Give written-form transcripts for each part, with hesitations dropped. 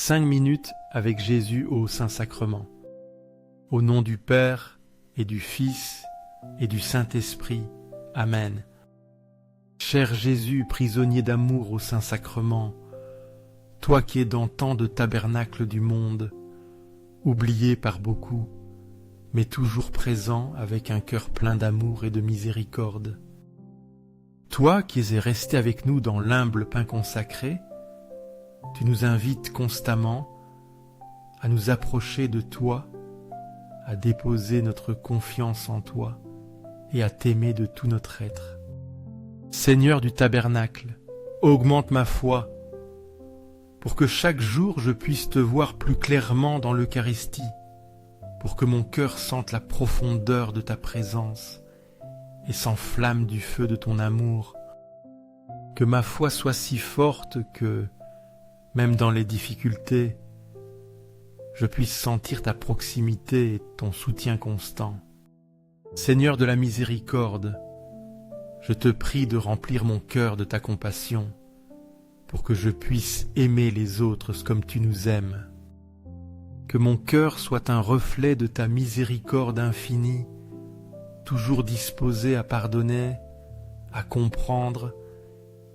5 minutes avec Jésus au Saint-Sacrement. Au nom du Père et du Fils et du Saint-Esprit. Amen. Cher Jésus, prisonnier d'amour au Saint-Sacrement, toi qui es dans tant de tabernacles du monde, oublié par beaucoup, mais toujours présent avec un cœur plein d'amour et de miséricorde. Toi qui es resté avec nous dans l'humble pain consacré, tu nous invites constamment à nous approcher de toi, à déposer notre confiance en toi et à t'aimer de tout notre être. Seigneur du tabernacle, augmente ma foi pour que chaque jour je puisse te voir plus clairement dans l'Eucharistie, pour que mon cœur sente la profondeur de ta présence et s'enflamme du feu de ton amour, que ma foi soit si forte que, même dans les difficultés, je puisse sentir ta proximité et ton soutien constant. Seigneur de la miséricorde, je te prie de remplir mon cœur de ta compassion, pour que je puisse aimer les autres comme tu nous aimes. Que mon cœur soit un reflet de ta miséricorde infinie, toujours disposé à pardonner, à comprendre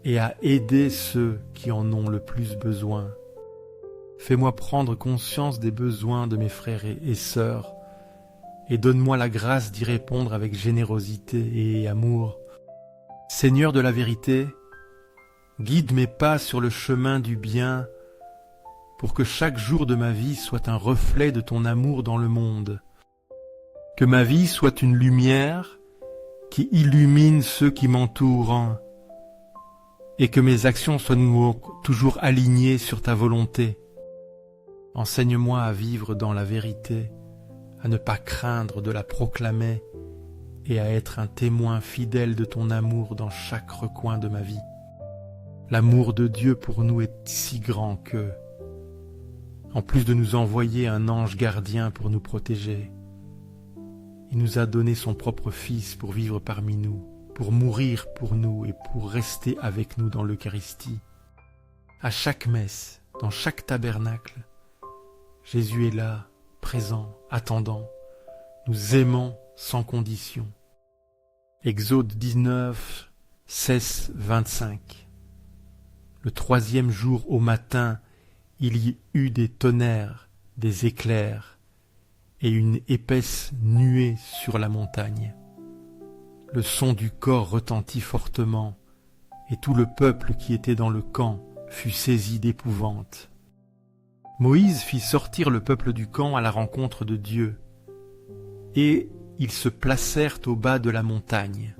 et à aider ceux qui en ont le plus besoin. Fais-moi prendre conscience des besoins de mes frères et sœurs, et donne-moi la grâce d'y répondre avec générosité et amour. Seigneur de la vérité, guide mes pas sur le chemin du bien, pour que chaque jour de ma vie soit un reflet de ton amour dans le monde. Que ma vie soit une lumière qui illumine ceux qui m'entourent, et que mes actions soient toujours alignées sur ta volonté. Enseigne-moi à vivre dans la vérité, à ne pas craindre de la proclamer et à être un témoin fidèle de ton amour dans chaque recoin de ma vie. L'amour de Dieu pour nous est si grand que, en plus de nous envoyer un ange gardien pour nous protéger, il nous a donné son propre Fils pour vivre parmi nous, pour mourir pour nous et pour rester avec nous dans l'Eucharistie. À chaque messe, dans chaque tabernacle, Jésus est là, présent, attendant, nous aimant sans condition. Exode 19, 16, 25. Le 3e jour au matin, il y eut des tonnerres, des éclairs et une épaisse nuée sur la montagne. Le son du cor retentit fortement, et tout le peuple qui était dans le camp fut saisi d'épouvante. Moïse fit sortir le peuple du camp à la rencontre de Dieu, et ils se placèrent au bas de la montagne.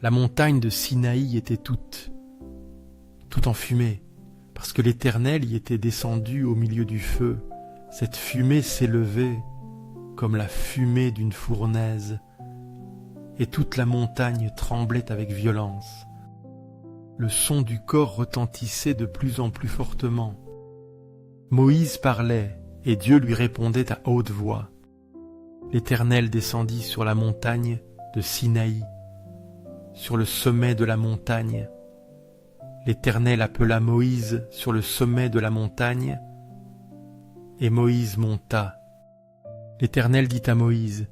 La montagne de Sinaï était toute en fumée, parce que l'Éternel y était descendu au milieu du feu. Cette fumée s'élevait comme la fumée d'une fournaise, et toute la montagne tremblait avec violence. Le son du cor retentissait de plus en plus fortement. Moïse parlait, et Dieu lui répondait à haute voix. L'Éternel descendit sur la montagne de Sinaï. Sur le sommet de la montagne, l'Éternel appela Moïse sur le sommet de la montagne, et Moïse monta. L'Éternel dit à Moïse,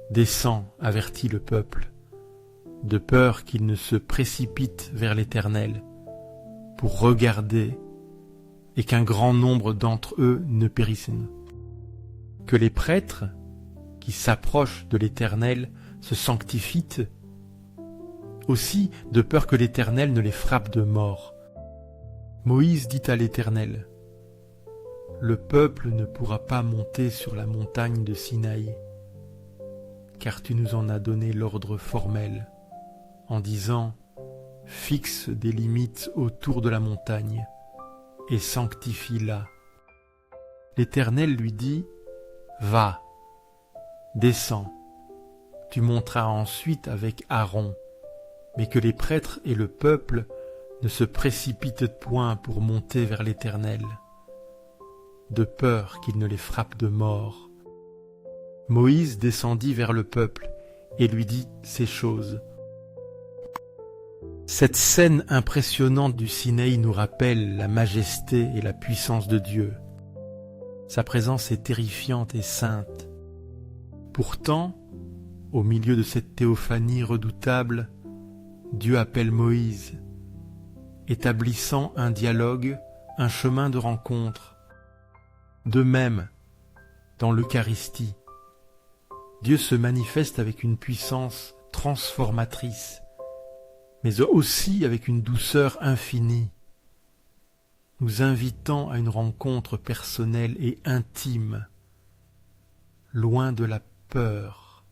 « Descends, avertis le peuple, de peur qu'il ne se précipite vers l'Éternel, pour regarder, et qu'un grand nombre d'entre eux ne périssent. Que les prêtres, qui s'approchent de l'Éternel, se sanctifient, aussi de peur que l'Éternel ne les frappe de mort. » Moïse dit à l'Éternel, « Le peuple ne pourra pas monter sur la montagne de Sinaï, car tu nous en as donné l'ordre formel, en disant, fixe des limites autour de la montagne, et sanctifie-la. » L'Éternel lui dit, « Va, descends, tu monteras ensuite avec Aaron, mais que les prêtres et le peuple ne se précipitent point pour monter vers l'Éternel, de peur qu'il ne les frappe de mort. » Moïse descendit vers le peuple et lui dit ces choses. Cette scène impressionnante du Sinaï nous rappelle la majesté et la puissance de Dieu. Sa présence est terrifiante et sainte. Pourtant, au milieu de cette théophanie redoutable, Dieu appelle Moïse, établissant un dialogue, un chemin de rencontre. De même, dans l'Eucharistie, Dieu se manifeste avec une puissance transformatrice, mais aussi avec une douceur infinie, nous invitant à une rencontre personnelle et intime, loin de la peur,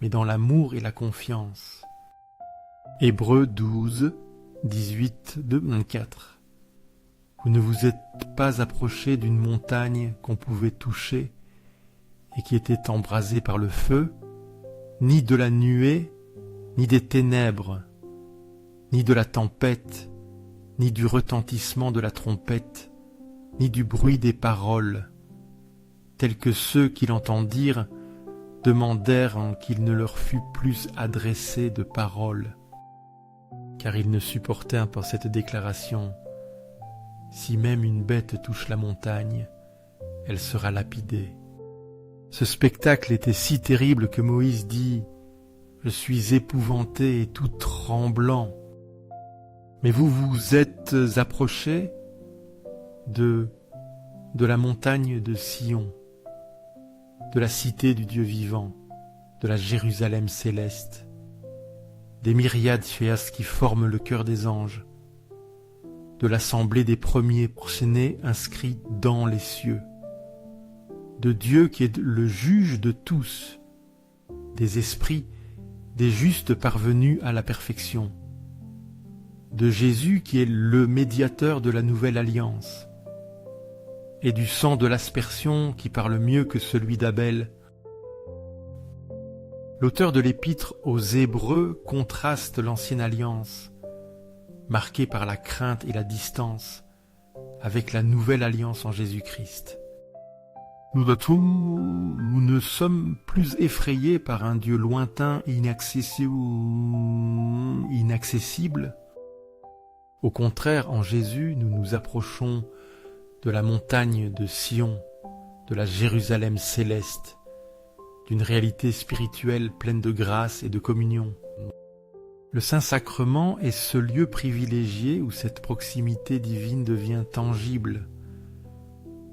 mais dans l'amour et la confiance. Hébreux 12, 18-24. Vous ne vous êtes pas approchés d'une montagne qu'on pouvait toucher et qui était embrasée par le feu, ni de la nuée, ni des ténèbres, ni de la tempête, ni du retentissement de la trompette, ni du bruit des paroles, tels que ceux qui l'entendirent demandèrent qu'il ne leur fût plus adressé de paroles, car ils ne supportèrent pas cette déclaration. Si même une bête touche la montagne, elle sera lapidée. Ce spectacle était si terrible que Moïse dit « Je suis épouvanté et tout tremblant ». Mais vous vous êtes approchés de la montagne de Sion, de la cité du Dieu vivant, de la Jérusalem céleste, des myriades chéas qui forment le cœur des anges, de l'assemblée des premiers nés inscrits dans les cieux, de Dieu qui est le juge de tous, des esprits, des justes parvenus à la perfection, de Jésus qui est le médiateur de la nouvelle alliance, et du sang de l'aspersion qui parle mieux que celui d'Abel. L'auteur de l'épître aux Hébreux contraste l'ancienne alliance, marquée par la crainte et la distance, avec la nouvelle alliance en Jésus-Christ. Nous ne sommes plus effrayés par un Dieu lointain et inaccessible. Au contraire, en Jésus, nous nous approchons de la montagne de Sion, de la Jérusalem céleste, d'une réalité spirituelle pleine de grâce et de communion. Le Saint-Sacrement est ce lieu privilégié où cette proximité divine devient tangible,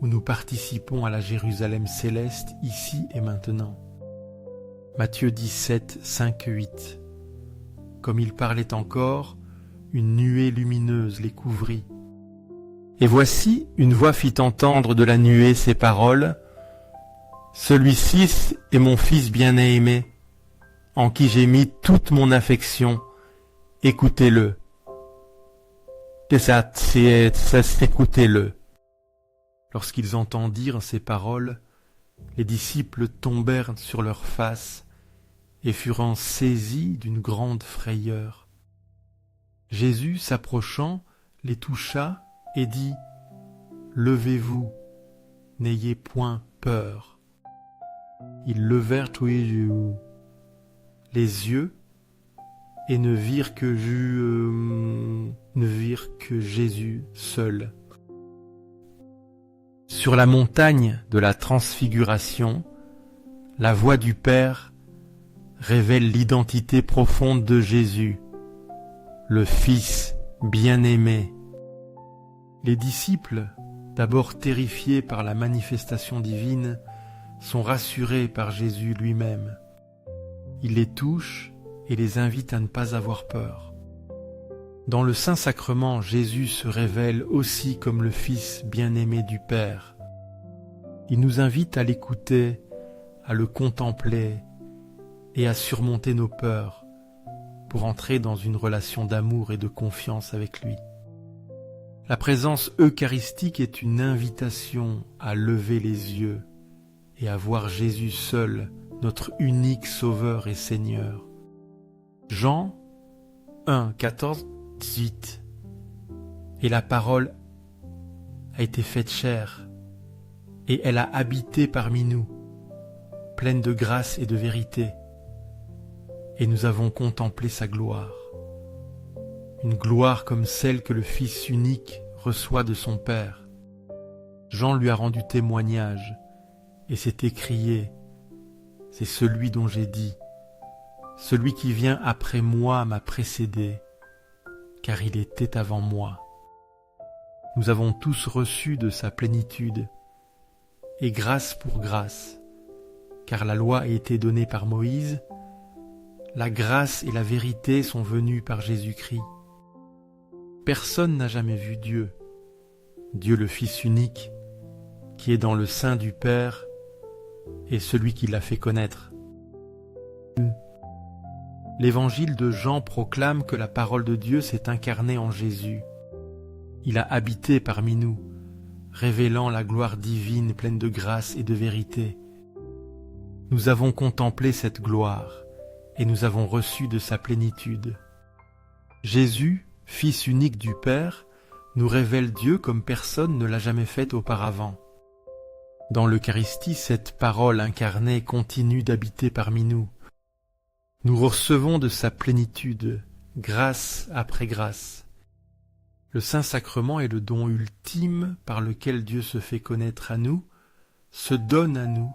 où nous participons à la Jérusalem céleste ici et maintenant. Matthieu 17, 5, 8. Comme il parlait encore, une nuée lumineuse les couvrit. Et voici, une voix fit entendre de la nuée ces paroles, « Celui-ci est mon Fils bien-aimé, en qui j'ai mis toute mon affection, écoutez-le. » Écoutez-le. Lorsqu'ils entendirent ces paroles, les disciples tombèrent sur leurs faces et furent saisis d'une grande frayeur. Jésus, s'approchant, les toucha et dit « Levez-vous, n'ayez point peur. » Ils levèrent tous les yeux et ne virent que Jésus seul. Sur la montagne de la transfiguration, la voix du Père révèle l'identité profonde de Jésus, le Fils bien-aimé. Les disciples, d'abord terrifiés par la manifestation divine, sont rassurés par Jésus lui-même. Il les touche et les invite à ne pas avoir peur. Dans le Saint-Sacrement, Jésus se révèle aussi comme le Fils bien-aimé du Père. Il nous invite à l'écouter, à le contempler et à surmonter nos peurs pour entrer dans une relation d'amour et de confiance avec lui. La présence eucharistique est une invitation à lever les yeux et à voir Jésus seul, notre unique Sauveur et Seigneur. Jean 1, 14, 18. Et la parole a été faite chair, et elle a habité parmi nous, pleine de grâce et de vérité, et nous avons contemplé sa gloire, une gloire comme celle que le Fils unique reçoit de son Père. Jean lui a rendu témoignage et s'est écrié, « C'est celui dont j'ai dit, celui qui vient après moi m'a précédé, car il était avant moi. » Nous avons tous reçu de sa plénitude, et grâce pour grâce, car la loi a été donnée par Moïse, la grâce et la vérité sont venues par Jésus-Christ. Personne n'a jamais vu Dieu, Dieu le Fils unique, qui est dans le sein du Père, et celui qui l'a fait connaître. L'évangile de Jean proclame que la parole de Dieu s'est incarnée en Jésus. Il a habité parmi nous, révélant la gloire divine pleine de grâce et de vérité. Nous avons contemplé cette gloire et nous avons reçu de sa plénitude. Jésus, Fils unique du Père, nous révèle Dieu comme personne ne l'a jamais fait auparavant. Dans l'Eucharistie, cette parole incarnée continue d'habiter parmi nous. Nous recevons de sa plénitude, grâce après grâce. Le Saint-Sacrement est le don ultime par lequel Dieu se fait connaître à nous, se donne à nous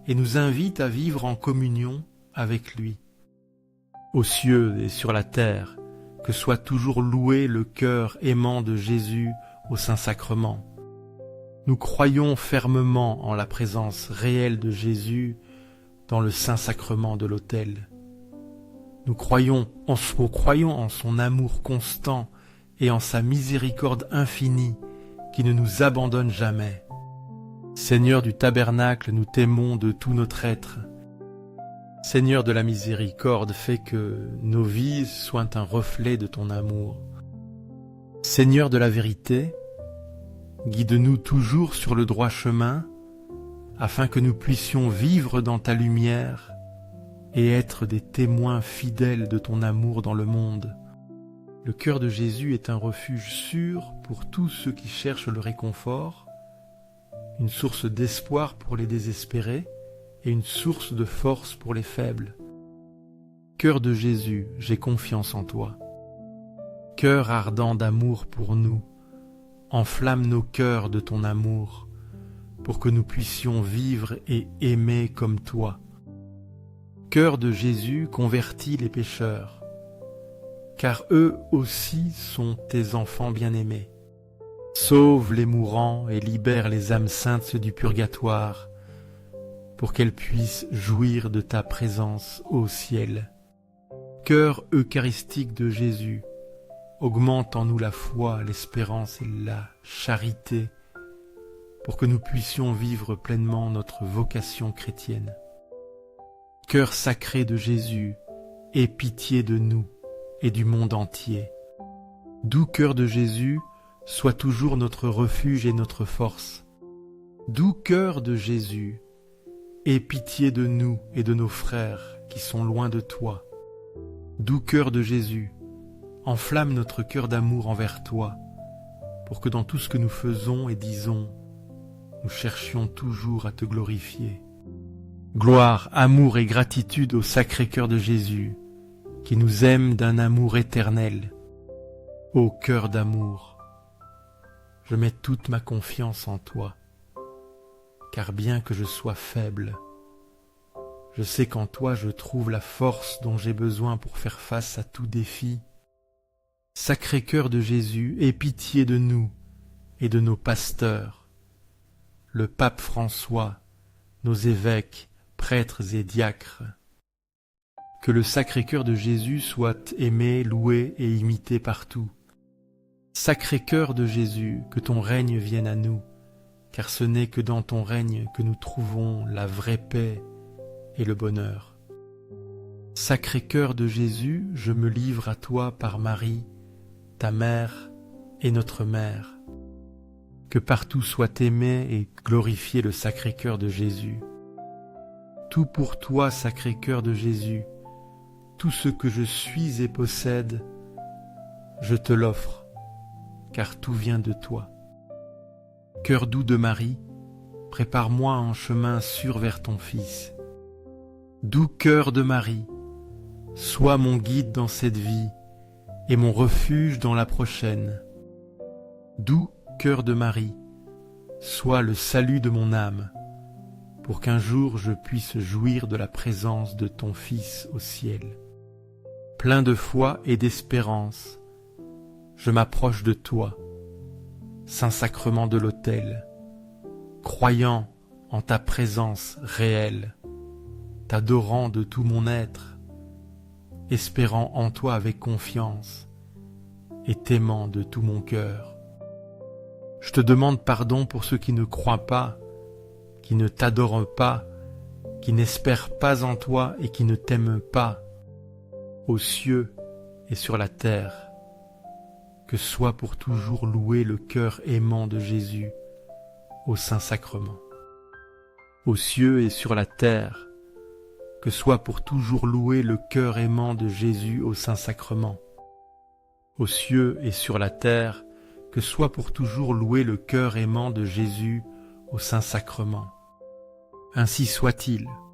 et nous invite à vivre en communion avec lui. Aux cieux et sur la terre, que soit toujours loué le cœur aimant de Jésus au Saint-Sacrement. Nous croyons fermement en la présence réelle de Jésus dans le Saint-Sacrement de l'autel. Nous croyons en son amour constant et en sa miséricorde infinie qui ne nous abandonne jamais. Seigneur du tabernacle, nous t'aimons de tout notre être. Seigneur de la miséricorde, fais que nos vies soient un reflet de ton amour. Seigneur de la vérité, guide-nous toujours sur le droit chemin, afin que nous puissions vivre dans ta lumière et être des témoins fidèles de ton amour dans le monde. Le cœur de Jésus est un refuge sûr pour tous ceux qui cherchent le réconfort, une source d'espoir pour les désespérés et une source de force pour les faibles. Cœur de Jésus, j'ai confiance en toi. Cœur ardent d'amour pour nous, enflamme nos cœurs de ton amour, pour que nous puissions vivre et aimer comme toi. Cœur de Jésus, convertis les pécheurs, car eux aussi sont tes enfants bien-aimés. Sauve les mourants et libère les âmes saintes du purgatoire, pour qu'elles puissent jouir de ta présence au ciel. Cœur eucharistique de Jésus, augmente en nous la foi, l'espérance et la charité, pour que nous puissions vivre pleinement notre vocation chrétienne. Cœur sacré de Jésus, aie pitié de nous et du monde entier. Doux cœur de Jésus, sois toujours notre refuge et notre force. Doux cœur de Jésus, aie pitié de nous et de nos frères qui sont loin de toi. Doux cœur de Jésus, enflamme notre cœur d'amour envers toi, pour que dans tout ce que nous faisons et disons, nous cherchions toujours à te glorifier. Gloire, amour et gratitude au sacré cœur de Jésus, qui nous aime d'un amour éternel. Ô cœur d'amour, je mets toute ma confiance en toi, car bien que je sois faible, je sais qu'en toi je trouve la force dont j'ai besoin pour faire face à tout défi. Sacré cœur de Jésus, aie pitié de nous et de nos pasteurs, le pape François, nos évêques, prêtres et diacres. Que le sacré cœur de Jésus soit aimé, loué et imité partout. Sacré cœur de Jésus, que ton règne vienne à nous, car ce n'est que dans ton règne que nous trouvons la vraie paix et le bonheur. Sacré cœur de Jésus, je me livre à toi par Marie, ta mère et notre mère. Que partout soit aimé et glorifié le sacré cœur de Jésus. Tout pour toi, sacré cœur de Jésus, tout ce que je suis et possède, je te l'offre, car tout vient de toi. Cœur doux de Marie, prépare-moi un chemin sûr vers ton Fils. Doux cœur de Marie, sois mon guide dans cette vie et mon refuge dans la prochaine. Doux cœur de Marie, sois le salut de mon âme, pour qu'un jour je puisse jouir de la présence de ton Fils au ciel. Plein de foi et d'espérance, je m'approche de toi, Saint-Sacrement de l'autel, croyant en ta présence réelle, t'adorant de tout mon être, espérant en toi avec confiance et t'aimant de tout mon cœur. Je te demande pardon pour ceux qui ne croient pas, qui ne t'adorent pas, qui n'espèrent pas en toi et qui ne t'aiment pas, aux cieux et sur la terre. Que soit pour toujours loué le cœur aimant de Jésus au Saint-Sacrement. Aux cieux et sur la terre, que soit pour toujours loué le cœur aimant de Jésus au Saint-Sacrement. Aux cieux et sur la terre, que soit pour toujours loué le cœur aimant de Jésus au Saint-Sacrement. Ainsi soit-il.